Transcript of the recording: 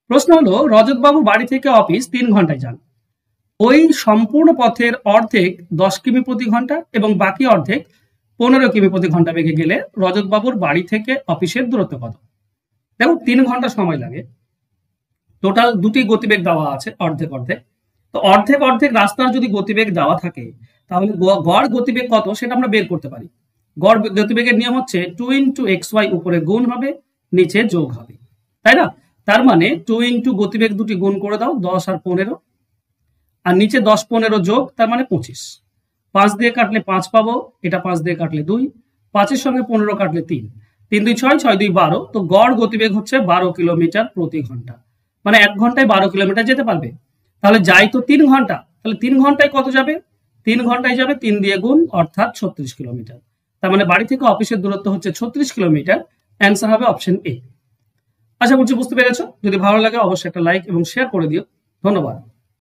প্রশ্ন হলো, রজতবাবু বাড়ি থেকে অফিস 3 ঘন্টায় যান। ওই সম্পূর্ণ পথের অর্ধেক 10 কিমি প্রতি ঘন্টা এবং বাকি অর্ধেক 15 কিমি প্রতি ঘন্টা বেগে গেলে রজতবাবুর বাড়ি থেকে অফিসের দূরত্ব কত? দেখো 3 ঘন্টা সময় লাগে। টোটাল দুটি গতিবেগ দেওয়া আছে, অর্ধেক অর্ধেক। তো অর্ধেক অর্ধেক রাস্তার যদি গতিবেগ দেওয়া থাকে, তাহলে গড় গতিবেগ কত সেটা আমরা বের করতে পারি। গড় গতিবেগের নিয়ম হচ্ছে 2 ইন্টু xy, উপরে গুণ হবে, নিচে যোগ হবে, তাই না? তার মানে 2 ইন্টু গতিবেগ দুটি গুণ করে দাও, 10 আর 15, আর নিচে 10 15 যোগ, তার মানে 25। 5 দিয়ে কাটলে 5 পাবো, এটা 5 দিয়ে কাটলে 2, 5-এর সঙ্গে 15 কাটলে 3, 3 2 6, 6 2 12। তো গড় গতিবেগ হচ্ছে 12 কিলোমিটার প্রতি ঘন্টা, মানে 1 ঘন্টায় 12 কিলোমিটার যেতে পারবে। তাহলে যাই তো 3 ঘন্টা, তাহলে 3 ঘন্টায় কত যাবে? 3 ঘন্টায় যাবে 3 দিয়ে গুণ, অর্থাৎ 36 কিলোমিটার। তার মানে বাড়ি থেকে অফিসের দূরত্ব হচ্ছে 36 কিলোমিটার। অ্যান্সার হবে অপশন এ। আশা করছি বুঝতে পেরেছো। যদি ভালো লাগে অবশ্যই একটা লাইক এবং শেয়ার করে দিও। ধন্যবাদ।